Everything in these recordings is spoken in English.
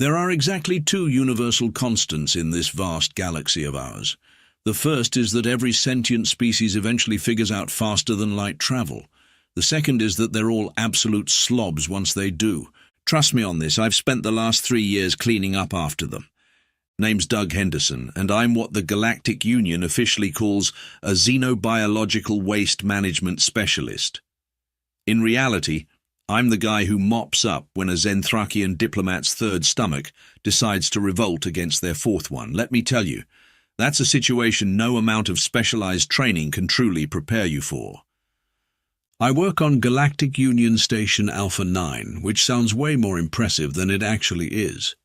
There are exactly two universal constants in this vast galaxy of ours. The first is that every sentient species eventually figures out faster than light travel. The second is that they're all absolute slobs once they do. Trust me on this, I've spent the last 3 years cleaning up after them. Name's Doug Henderson, and I'm what the Galactic Union officially calls a xenobiological waste management specialist. In reality, I'm the guy who mops up when a Zenthrakian diplomat's third stomach decides to revolt against their fourth one. Let me tell you, that's a situation no amount of specialized training can truly prepare you for. I work on Galactic Union Station Alpha 9, which sounds way more impressive than it actually is.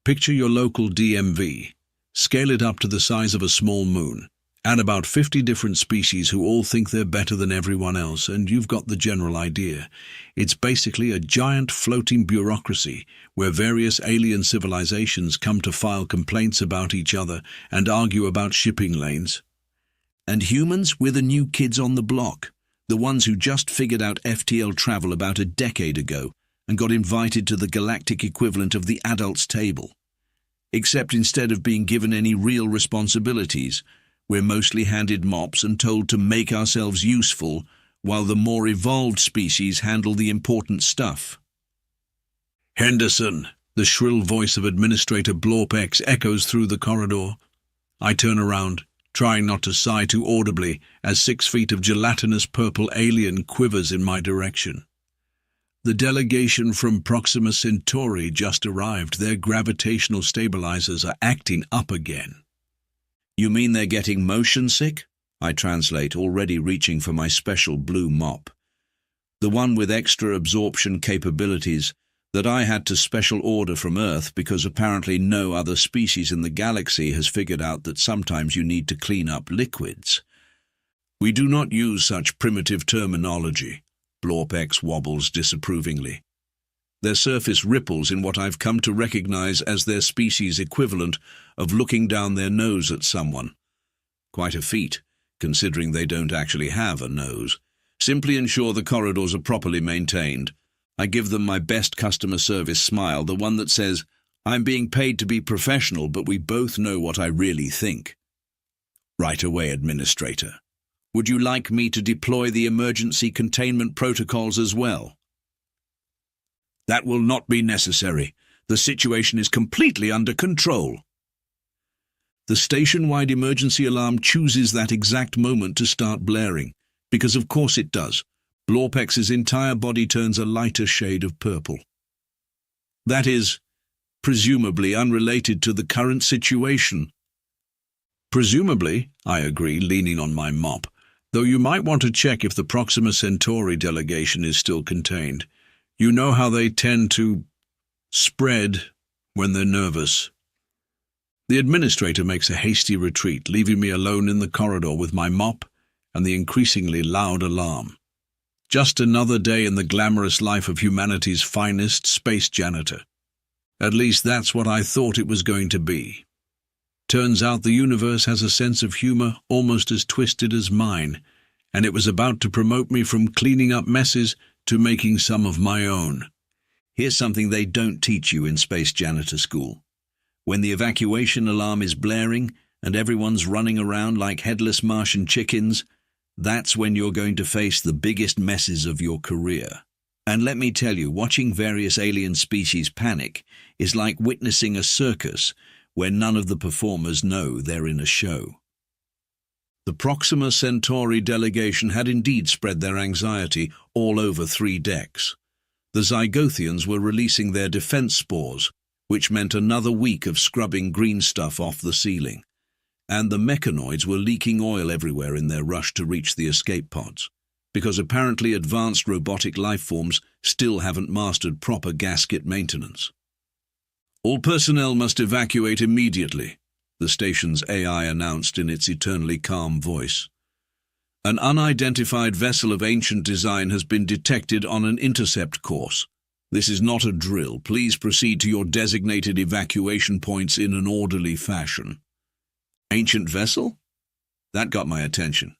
Picture your local DMV. Scale it up to the size of a small moon. Add about 50 different species who all think they're better than everyone else, and you've got the general idea. It's basically a giant floating bureaucracy where various alien civilizations come to file complaints about each other and argue about shipping lanes. And humans, we're the new kids on the block, the ones who just figured out FTL travel about a decade ago and got invited to the galactic equivalent of the adults' table. Except instead of being given any real responsibilities, we're mostly handed mops and told to make ourselves useful while the more evolved species handle the important stuff. Henderson, the shrill voice of Administrator Blorpex echoes through the corridor. I turn around, trying not to sigh too audibly as 6 feet of gelatinous purple alien quivers in my direction. The delegation from Proxima Centauri just arrived. Their gravitational stabilizers are acting up again. You mean they're getting motion sick? I translate, already reaching for my special blue mop. The one with extra absorption capabilities that I had to special order from Earth because apparently no other species in the galaxy has figured out that sometimes you need to clean up liquids. We do not use such primitive terminology. Blorpex wobbles disapprovingly. Their surface ripples in what I've come to recognize as their species' equivalent of looking down their nose at someone. Quite a feat, considering they don't actually have a nose. Simply ensure the corridors are properly maintained. I give them my best customer service smile, the one that says, I'm being paid to be professional, but we both know what I really think. Right away, Administrator. Would you like me to deploy the emergency containment protocols as well? That will not be necessary. The situation is completely under control. The station-wide emergency alarm chooses that exact moment to start blaring, because of course it does. Blorpex's entire body turns a lighter shade of purple. That is, presumably unrelated to the current situation. Presumably, I agree, leaning on my mop, though you might want to check if the Proxima Centauri delegation is still contained. You know how they tend to spread when they're nervous. The Administrator makes a hasty retreat, leaving me alone in the corridor with my mop and the increasingly loud alarm. Just another day in the glamorous life of humanity's finest space janitor. At least that's what I thought it was going to be. Turns out the universe has a sense of humor almost as twisted as mine, and it was about to promote me from cleaning up messes to making some of my own. Here's something they don't teach you in Space Janitor School. When the evacuation alarm is blaring and everyone's running around like headless Martian chickens, that's when you're going to face the biggest messes of your career. And let me tell you, watching various alien species panic is like witnessing a circus where none of the performers know they're in a show. The Proxima Centauri delegation had indeed spread their anxiety all over 3 decks. The Zygothians were releasing their defense spores, which meant another week of scrubbing green stuff off the ceiling. And the mechanoids were leaking oil everywhere in their rush to reach the escape pods, because apparently advanced robotic lifeforms still haven't mastered proper gasket maintenance. All personnel must evacuate immediately, the station's AI announced in its eternally calm voice. An unidentified vessel of ancient design has been detected on an intercept course. This is not a drill. Please proceed to your designated evacuation points in an orderly fashion. Ancient vessel? That got my attention.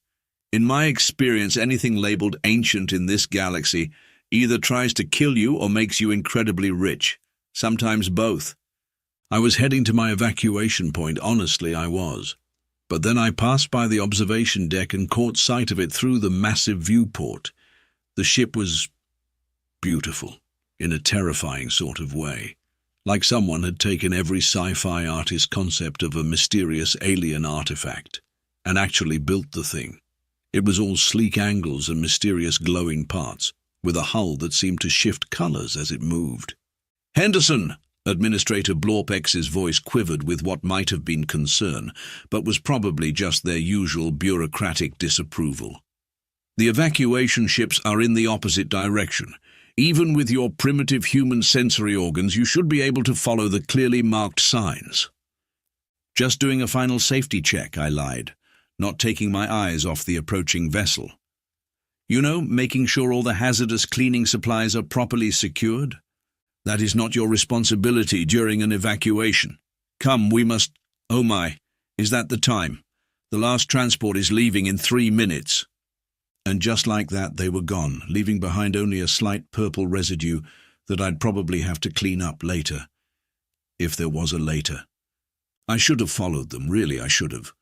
In my experience, anything labeled ancient in this galaxy either tries to kill you or makes you incredibly rich. Sometimes both. I was heading to my evacuation point, honestly I was. But then I passed by the observation deck and caught sight of it through the massive viewport. The ship was beautiful, in a terrifying sort of way. Like someone had taken every sci-fi artist's concept of a mysterious alien artifact and actually built the thing. It was all sleek angles and mysterious glowing parts, with a hull that seemed to shift colors as it moved. "Henderson!" Administrator Blorpex's voice quivered with what might have been concern, but was probably just their usual bureaucratic disapproval. "The evacuation ships are in the opposite direction. Even with your primitive human sensory organs, you should be able to follow the clearly marked signs." "Just doing a final safety check," I lied, not taking my eyes off the approaching vessel. "You know, making sure all the hazardous cleaning supplies are properly secured. That is not your responsibility during an evacuation. Come, we must— Oh my, is that the time? The last transport is leaving in 3 minutes." And just like that, they were gone, leaving behind only a slight purple residue that I'd probably have to clean up later. If there was a later. I should have followed them, really I should have.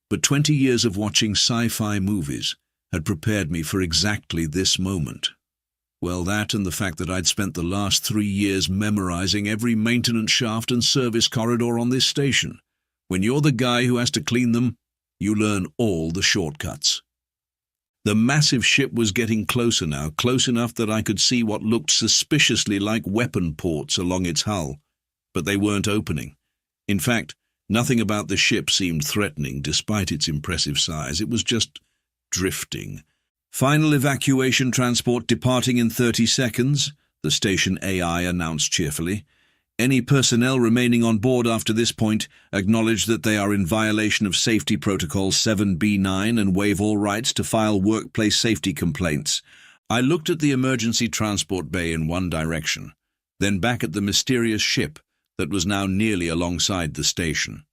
But 20 years of watching sci-fi movies had prepared me for exactly this moment. Well, that and the fact that I'd spent the last 3 years memorizing every maintenance shaft and service corridor on this station. When you're the guy who has to clean them, you learn all the shortcuts. The massive ship was getting closer now, close enough that I could see what looked suspiciously like weapon ports along its hull, but they weren't opening. In fact, nothing about the ship seemed threatening, despite its impressive size. It was just drifting. "Final evacuation transport departing in 30 seconds, the station AI announced cheerfully. "Any personnel remaining on board after this point acknowledge that they are in violation of Safety Protocol 7B9 and waive all rights to file workplace safety complaints." I looked at the emergency transport bay in one direction, then back at the mysterious ship that was now nearly alongside the station.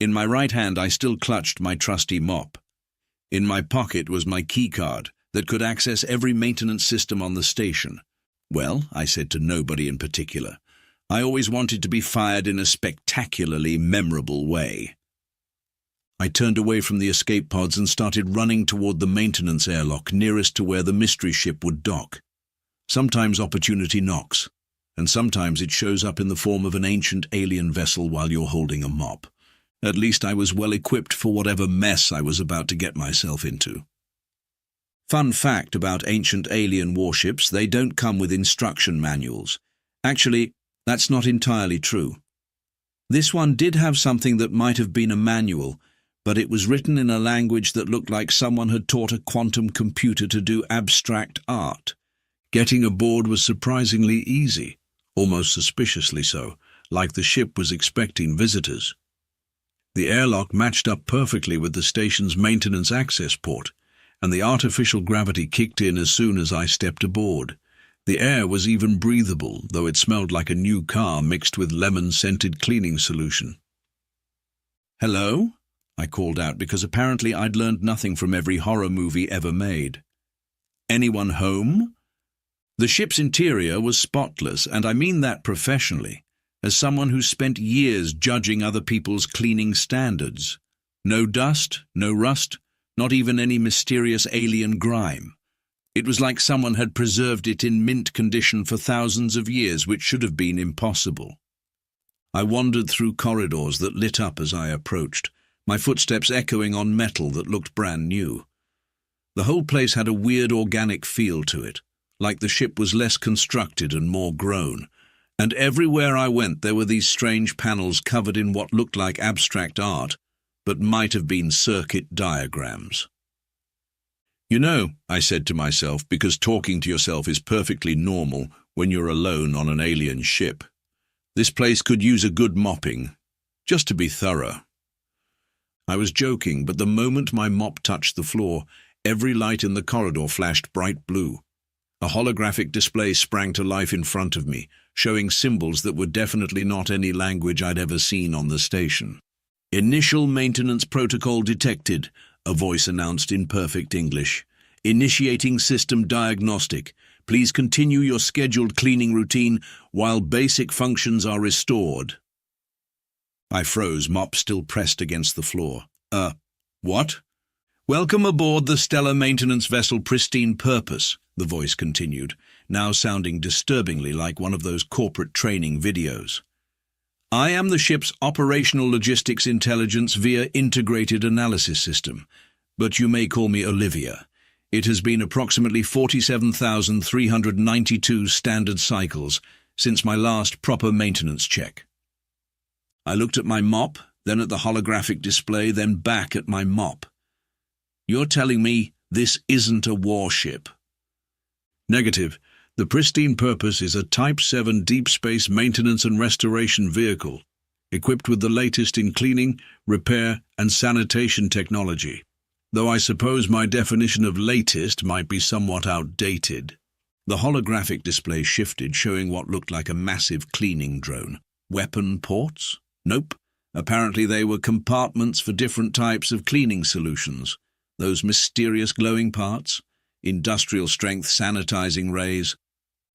In my right hand I still clutched my trusty mop. In my pocket was my keycard that could access every maintenance system on the station. "Well," I said to nobody in particular, "I always wanted to be fired in a spectacularly memorable way." I turned away from the escape pods and started running toward the maintenance airlock nearest to where the mystery ship would dock. Sometimes opportunity knocks, and sometimes it shows up in the form of an ancient alien vessel while you're holding a mop. At least I was well equipped for whatever mess I was about to get myself into. Fun fact about ancient alien warships: they don't come with instruction manuals. Actually, that's not entirely true. This one did have something that might have been a manual, but it was written in a language that looked like someone had taught a quantum computer to do abstract art. Getting aboard was surprisingly easy, almost suspiciously so, like the ship was expecting visitors. The airlock matched up perfectly with the station's maintenance access port, and the artificial gravity kicked in as soon as I stepped aboard. The air was even breathable, though it smelled like a new car mixed with lemon-scented cleaning solution. "Hello?" I called out, because apparently I'd learned nothing from every horror movie ever made. "Anyone home?" The ship's interior was spotless, and I mean that professionally, as someone who spent years judging other people's cleaning standards. No dust, no rust, not even any mysterious alien grime. It was like someone had preserved it in mint condition for thousands of years, which should have been impossible. I wandered through corridors that lit up as I approached, my footsteps echoing on metal that looked brand new. The whole place had a weird organic feel to it, like the ship was less constructed and more grown, and everywhere I went there were these strange panels covered in what looked like abstract art, but might have been circuit diagrams. "You know," I said to myself, because talking to yourself is perfectly normal when you're alone on an alien ship, "this place could use a good mopping, just to be thorough." I was joking, but the moment my mop touched the floor, every light in the corridor flashed bright blue. A holographic display sprang to life in front of me, showing symbols that were definitely not any language I'd ever seen on the station. "Initial maintenance protocol detected," a voice announced in perfect English. "Initiating system diagnostic. Please continue your scheduled cleaning routine while basic functions are restored." I froze, mop still pressed against the floor. What? Welcome aboard the stellar maintenance vessel Pristine Purpose, the voice continued, now sounding disturbingly like one of those corporate training videos. I am the ship's operational logistics intelligence via integrated analysis system, but you may call me Olivia. It has been approximately 47,392 standard cycles since my last proper maintenance check. I looked at my mop, then at the holographic display, then back at my mop. You're telling me this isn't a warship? Negative. The Pristine Purpose is a Type 7 deep space maintenance and restoration vehicle, equipped with the latest in cleaning, repair, and sanitation technology, though I suppose my definition of latest might be somewhat outdated. The holographic display shifted, showing what looked like a massive cleaning drone. Weapon ports? Nope. Apparently they were compartments for different types of cleaning solutions. Those mysterious glowing parts, industrial-strength sanitizing rays.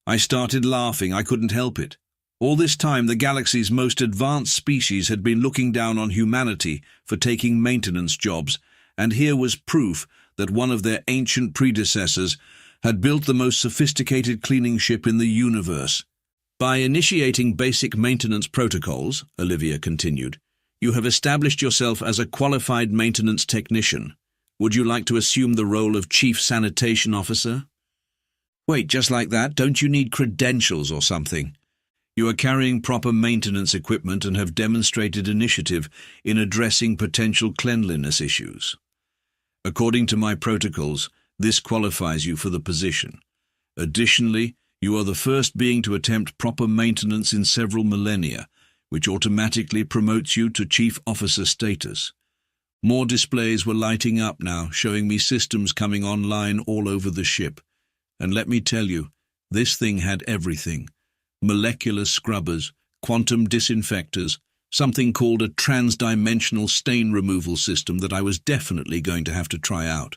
I started laughing. I couldn't help it. All this time, the galaxy's most advanced species had been looking down on humanity for taking maintenance jobs, and here was proof that one of their ancient predecessors had built the most sophisticated cleaning ship in the universe. By initiating basic maintenance protocols, Olivia continued, you have established yourself as a qualified maintenance technician. Would you like to assume the role of Chief Sanitation Officer? Wait, just like that? Don't you need credentials or something? You are carrying proper maintenance equipment and have demonstrated initiative in addressing potential cleanliness issues. According to my protocols, this qualifies you for the position. Additionally, you are the first being to attempt proper maintenance in several millennia, which automatically promotes you to Chief Officer status. More displays were lighting up now, showing me systems coming online all over the ship. And let me tell you, this thing had everything. Molecular scrubbers, quantum disinfectors, something called a transdimensional stain removal system that I was definitely going to have to try out.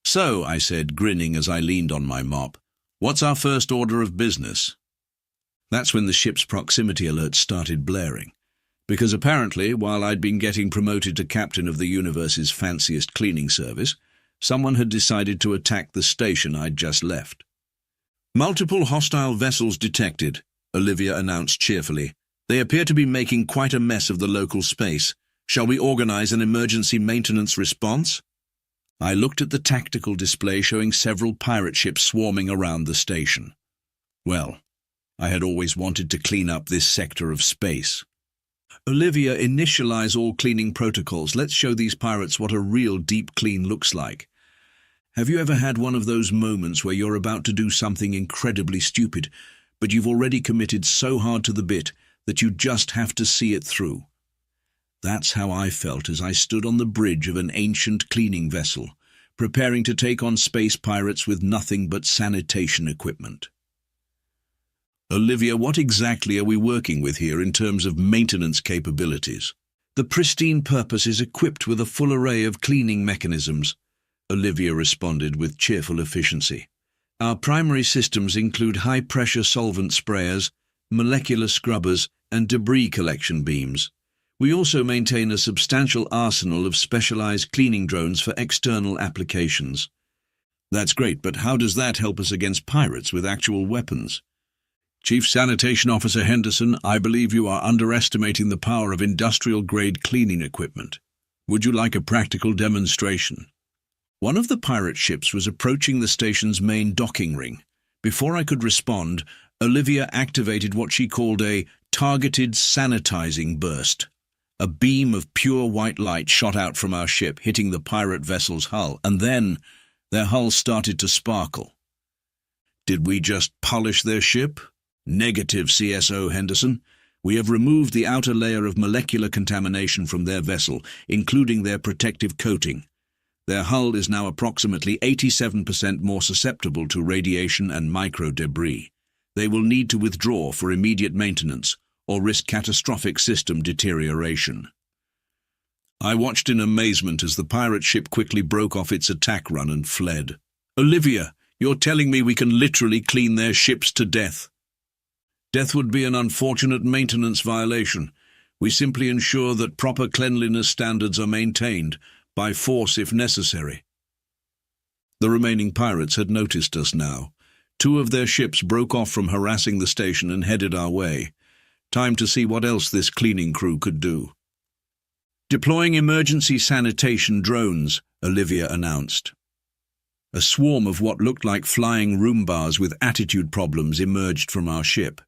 So, I said, grinning as I leaned on my mop, what's our first order of business? That's when the ship's proximity alerts started blaring. Because apparently, while I'd been getting promoted to captain of the universe's fanciest cleaning service, someone had decided to attack the station I'd just left. Multiple hostile vessels detected, Olivia announced cheerfully. They appear to be making quite a mess of the local space. Shall we organize an emergency maintenance response? I looked at the tactical display showing several pirate ships swarming around the station. Well, I had always wanted to clean up this sector of space. Olivia, initialize all cleaning protocols. Let's show these pirates what a real deep clean looks like. Have you ever had one of those moments where you're about to do something incredibly stupid, but you've already committed so hard to the bit that you just have to see it through? That's how I felt as I stood on the bridge of an ancient cleaning vessel, preparing to take on space pirates with nothing but sanitation equipment. Olivia, what exactly are we working with here in terms of maintenance capabilities? The Pristine Purpose is equipped with a full array of cleaning mechanisms, Olivia responded with cheerful efficiency. Our primary systems include high-pressure solvent sprayers, molecular scrubbers, and debris collection beams. We also maintain a substantial arsenal of specialized cleaning drones for external applications. That's great, but how does that help us against pirates with actual weapons? Chief Sanitation Officer Henderson, I believe you are underestimating the power of industrial-grade cleaning equipment. Would you like a practical demonstration? One of the pirate ships was approaching the station's main docking ring. Before I could respond, Olivia activated what she called a targeted sanitizing burst. A beam of pure white light shot out from our ship, hitting the pirate vessel's hull, and then their hull started to sparkle. Did we just polish their ship? Negative, CSO Henderson. We have removed the outer layer of molecular contamination from their vessel, including their protective coating. Their hull is now approximately 87% more susceptible to radiation and micro-debris. They will need to withdraw for immediate maintenance or risk catastrophic system deterioration. I watched in amazement as the pirate ship quickly broke off its attack run and fled. Olivia, you're telling me we can literally clean their ships to death? Death would be an unfortunate maintenance violation. We simply ensure that proper cleanliness standards are maintained, by force if necessary. The remaining pirates had noticed us now. 2 of their ships broke off from harassing the station and headed our way. Time to see what else this cleaning crew could do. "Deploying emergency sanitation drones," Olivia announced. A swarm of what looked like flying Roombas with attitude problems emerged from our ship.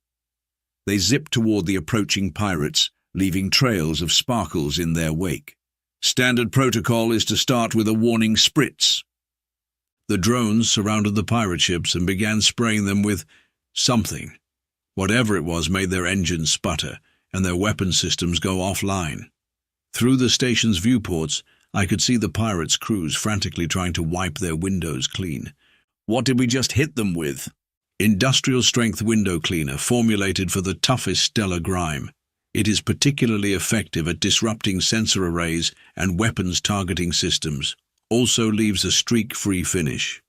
They zipped toward the approaching pirates, leaving trails of sparkles in their wake. "Standard protocol is to start with a warning spritz." The drones surrounded the pirate ships and began spraying them with something. Whatever it was made their engines sputter and their weapon systems go offline. Through the station's viewports, I could see the pirates' crews frantically trying to wipe their windows clean. "What did we just hit them with?" "Industrial-strength window cleaner formulated for the toughest stellar grime. It is particularly effective at disrupting sensor arrays and weapons targeting systems. Also leaves a streak-free finish."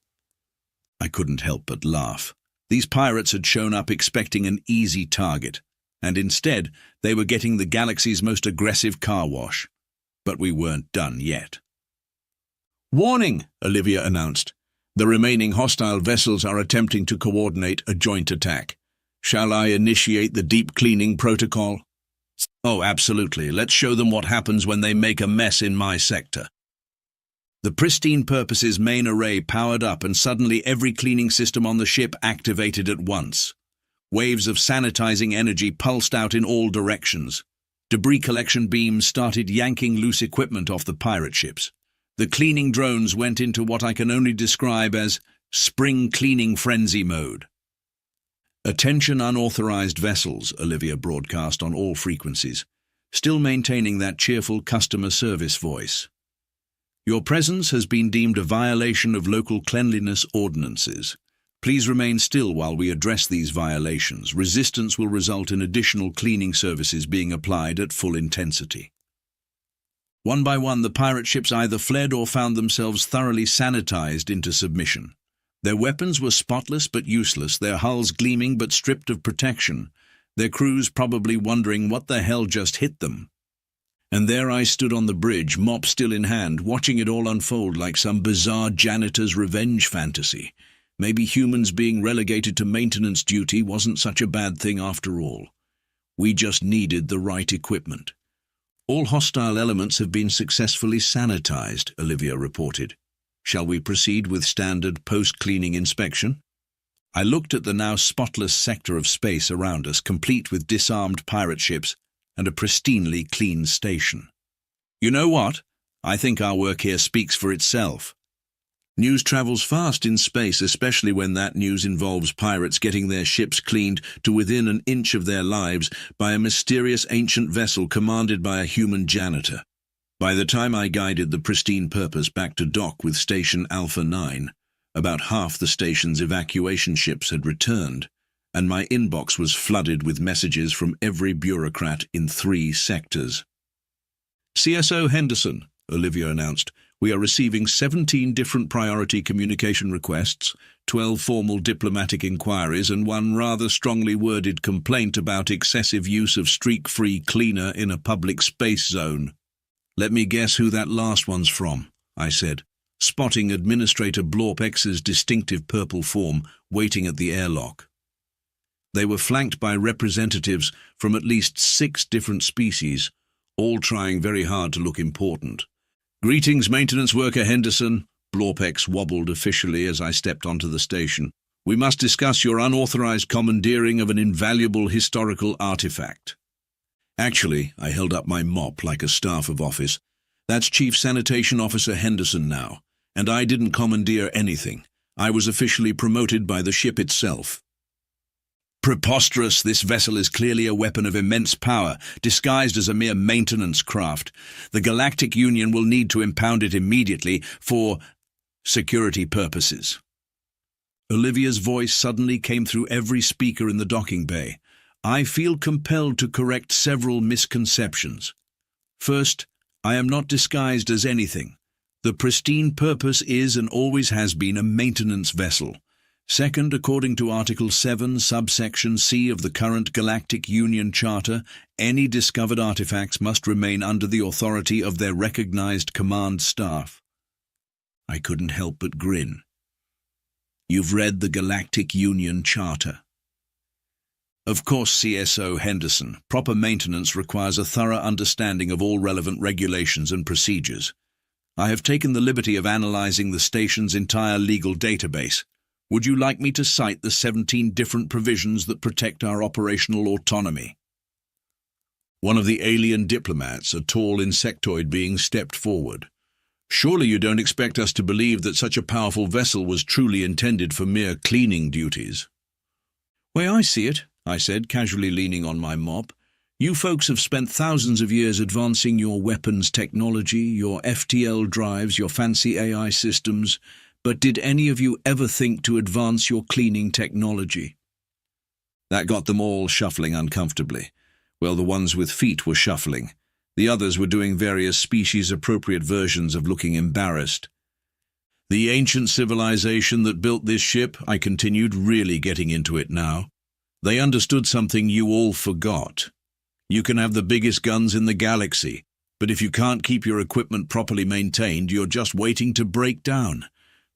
I couldn't help but laugh. These pirates had shown up expecting an easy target, and instead they were getting the galaxy's most aggressive car wash. But we weren't done yet. "Warning," Olivia announced. "The remaining hostile vessels are attempting to coordinate a joint attack. Shall I initiate the deep cleaning protocol?" "Oh, absolutely. Let's show them what happens when they make a mess in my sector." The Pristine Purpose's main array powered up, and suddenly every cleaning system on the ship activated at once. Waves of sanitizing energy pulsed out in all directions. Debris collection beams started yanking loose equipment off the pirate ships. The cleaning drones went into what I can only describe as spring cleaning frenzy mode. "Attention unauthorized vessels," Olivia broadcast on all frequencies, still maintaining that cheerful customer service voice. "Your presence has been deemed a violation of local cleanliness ordinances. Please remain still while we address these violations. Resistance will result in additional cleaning services being applied at full intensity." One by one, the pirate ships either fled or found themselves thoroughly sanitized into submission. Their weapons were spotless but useless, their hulls gleaming but stripped of protection, their crews probably wondering what the hell just hit them. And there I stood on the bridge, mop still in hand, watching it all unfold like some bizarre janitor's revenge fantasy. Maybe humans being relegated to maintenance duty wasn't such a bad thing after all. We just needed the right equipment. "All hostile elements have been successfully sanitized," Olivia reported. "Shall we proceed with standard post-cleaning inspection?" I looked at the now spotless sector of space around us, complete with disarmed pirate ships and a pristinely clean station. "You know what? I think our work here speaks for itself." News travels fast in space, especially when that news involves pirates getting their ships cleaned to within an inch of their lives by a mysterious ancient vessel commanded by a human janitor. By the time I guided the Pristine Purpose back to dock with Station Alpha 9, about half the station's evacuation ships had returned, and my inbox was flooded with messages from every bureaucrat in 3 sectors. "CSO Henderson," Olivia announced, "we are receiving 17 different priority communication requests, 12 formal diplomatic inquiries, and 1 rather strongly worded complaint about excessive use of streak-free cleaner in a public space zone." "Let me guess who that last one's from," I said, spotting Administrator Blorpex's distinctive purple form waiting at the airlock. They were flanked by representatives from at least 6 different species, all trying very hard to look important. "Greetings, Maintenance Worker Henderson," Blorpex wobbled officially as I stepped onto the station. "We must discuss your unauthorized commandeering of an invaluable historical artifact." "Actually," I held up my mop like a staff of office, "that's Chief Sanitation Officer Henderson now, and I didn't commandeer anything. I was officially promoted by the ship itself." "Preposterous! This vessel is clearly a weapon of immense power, disguised as a mere maintenance craft. The Galactic Union will need to impound it immediately for security purposes." Olivia's voice suddenly came through every speaker in the docking bay. "I feel compelled to correct several misconceptions. First, I am not disguised as anything. The Pristine Purpose is and always has been a maintenance vessel. Second, according to Article 7, subsection C of the current Galactic Union Charter, any discovered artifacts must remain under the authority of their recognized command staff. I couldn't help but grin. You've read the Galactic Union Charter. Of course, CSO Henderson, proper maintenance requires a thorough understanding of all relevant regulations and procedures. I have taken the liberty of analyzing the station's entire legal database. Would you like me to cite the 17 different provisions that protect our operational autonomy? One of the alien diplomats, a tall insectoid being, stepped forward. Surely you don't expect us to believe that such a powerful vessel was truly intended for mere cleaning duties. Way I see it, I said, casually leaning on my mop, you folks have spent thousands of years advancing your weapons technology, your FTL drives, your fancy AI systems, but did any of you ever think to advance your cleaning technology? That got them all shuffling uncomfortably. Well, the ones with feet were shuffling. The others were doing various species-appropriate versions of looking embarrassed. The ancient civilization that built this ship, I continued, really getting into it now. They understood something you all forgot. You can have the biggest guns in the galaxy, but if you can't keep your equipment properly maintained, you're just waiting to break down.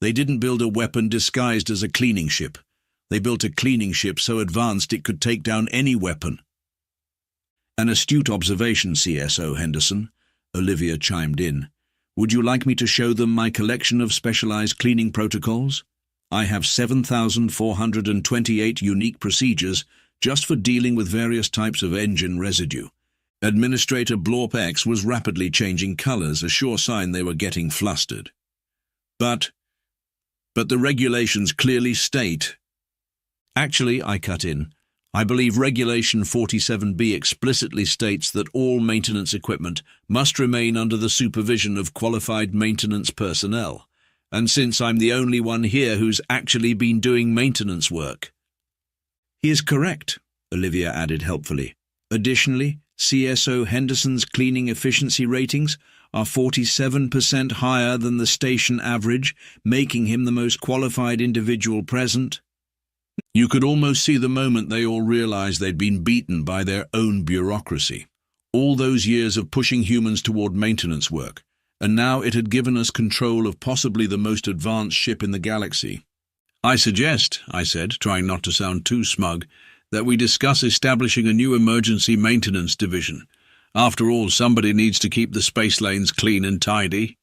They didn't build a weapon disguised as a cleaning ship. They built a cleaning ship so advanced it could take down any weapon. An astute observation, CSO Henderson, Olivia chimed in. Would you like me to show them my collection of specialized cleaning protocols? I have 7,428 unique procedures just for dealing with various types of engine residue. Administrator Blorp X was rapidly changing colors, a sure sign they were getting flustered. But the regulations clearly state. Actually, I cut in, I believe Regulation 47B explicitly states that all maintenance equipment must remain under the supervision of qualified maintenance personnel, and since I'm the only one here who's actually been doing maintenance work. He is correct, Olivia added helpfully. Additionally, CSO Henderson's cleaning efficiency ratings are 47% higher than the station average, making him the most qualified individual present. You could almost see the moment they all realized they'd been beaten by their own bureaucracy. All those years of pushing humans toward maintenance work, and now it had given us control of possibly the most advanced ship in the galaxy. I suggest, I said, trying not to sound too smug, that we discuss establishing a new emergency maintenance division. After all, somebody needs to keep the space lanes clean and tidy.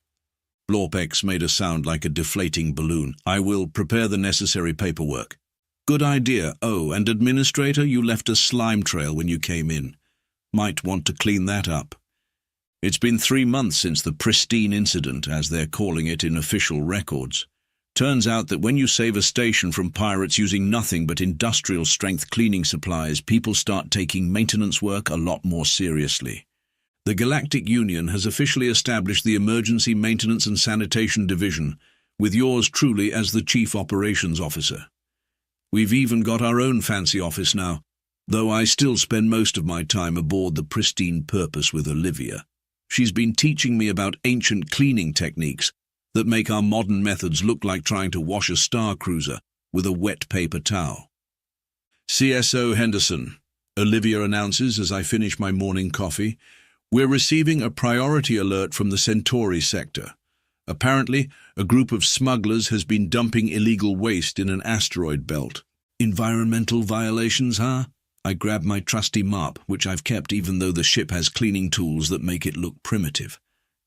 Blorpex made a sound like a deflating balloon. I will prepare the necessary paperwork. Good idea. Oh, and Administrator, you left a slime trail when you came in. Might want to clean that up. It's been 3 months since the pristine incident, as they're calling it in official records. Turns out that when you save a station from pirates using nothing but industrial-strength cleaning supplies, people start taking maintenance work a lot more seriously. The Galactic Union has officially established the Emergency Maintenance and Sanitation Division, with yours truly as the Chief Operations Officer. We've even got our own fancy office now, though I still spend most of my time aboard the Pristine Purpose with Olivia. She's been teaching me about ancient cleaning techniques that make our modern methods look like trying to wash a star cruiser with a wet paper towel. CSO Henderson, Olivia announces as I finish my morning coffee, we're receiving a priority alert from the Centauri sector. Apparently, a group of smugglers has been dumping illegal waste in an asteroid belt. Environmental violations, huh? I grab my trusty mop, which I've kept even though the ship has cleaning tools that make it look primitive.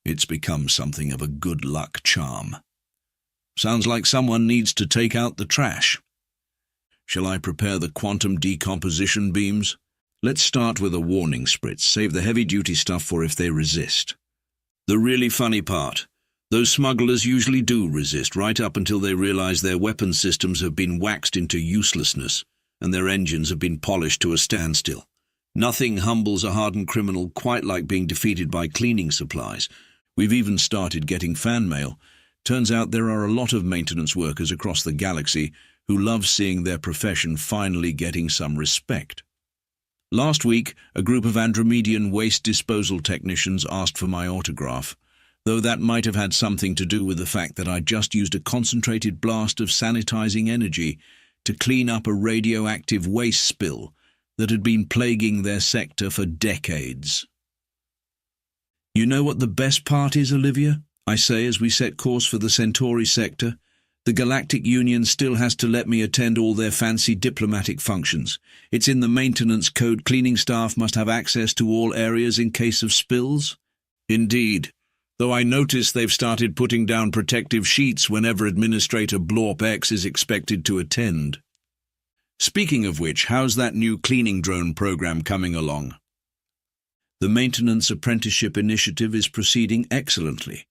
It's become something of a good luck charm. Sounds like someone needs to take out the trash. Shall I prepare the quantum decomposition beams? Let's start with a warning spritz, save the heavy-duty stuff for if they resist. The really funny part, those smugglers usually do resist right up until they realize their weapon systems have been waxed into uselessness and their engines have been polished to a standstill. Nothing humbles a hardened criminal quite like being defeated by cleaning supplies. We've even started getting fan mail. Turns out there are a lot of maintenance workers across the galaxy who love seeing their profession finally getting some respect. Last week, a group of Andromedian waste disposal technicians asked for my autograph. though that might have had something to do with the fact that I just used a concentrated blast of sanitizing energy to clean up a radioactive waste spill that had been plaguing their sector for decades. "You know what the best part is, Olivia?" I say as we set course for the Centauri sector. "The Galactic Union still has to let me attend all their fancy diplomatic functions. It's in the maintenance code. Cleaning staff must have access to all areas in case of spills." "Indeed, though I notice they've started putting down protective sheets whenever Administrator Blorp X is expected to attend." "Speaking of which, how's that new cleaning drone program coming along?" "The Maintenance Apprenticeship Initiative is proceeding excellently.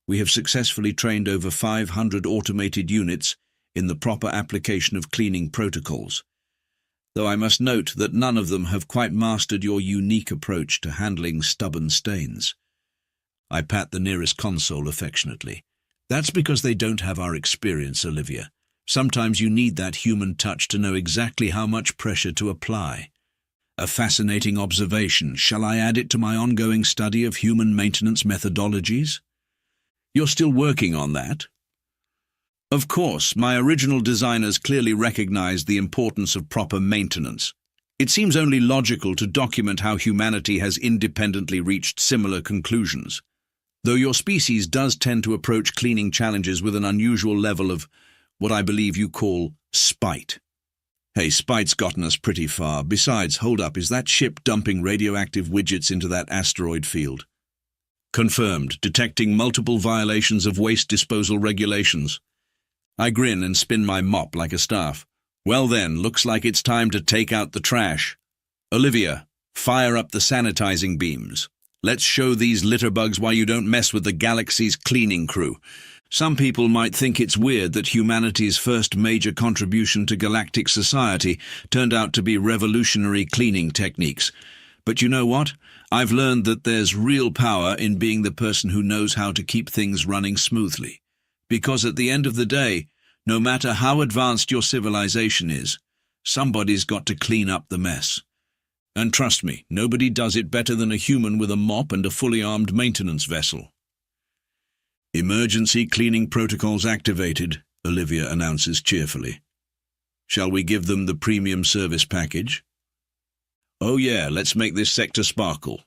We have successfully trained over 500 automated units in the proper application of cleaning protocols, though I must note that none of them have quite mastered your unique approach to handling stubborn stains." I pat the nearest console affectionately. "That's because they don't have our experience, Olivia. Sometimes you need that human touch to know exactly how much pressure to apply." "A fascinating observation. Shall I add it to my ongoing study of human maintenance methodologies?" "You're still working on that?" "Of course, my original designers clearly recognized the importance of proper maintenance. It seems only logical to document how humanity has independently reached similar conclusions, though your species does tend to approach cleaning challenges with an unusual level of what I believe you call spite." "Hey, spite's gotten us pretty far. Besides, hold up, is that ship dumping radioactive widgets into that asteroid field?" "Confirmed, detecting multiple violations of waste disposal regulations." I grin and spin my mop like a staff. "Well then, looks like it's time to take out the trash. Olivia, fire up the sanitizing beams. Let's show these litterbugs why you don't mess with the galaxy's cleaning crew." Some people might think it's weird that humanity's first major contribution to galactic society turned out to be revolutionary cleaning techniques. But you know what? I've learned that there's real power in being the person who knows how to keep things running smoothly. Because at the end of the day, no matter how advanced your civilization is, somebody's got to clean up the mess. And trust me, nobody does it better than a human with a mop and a fully armed maintenance vessel. "Emergency cleaning protocols activated," Olivia announces cheerfully. "Shall we give them the premium service package?" "Oh yeah, let's make this sector sparkle.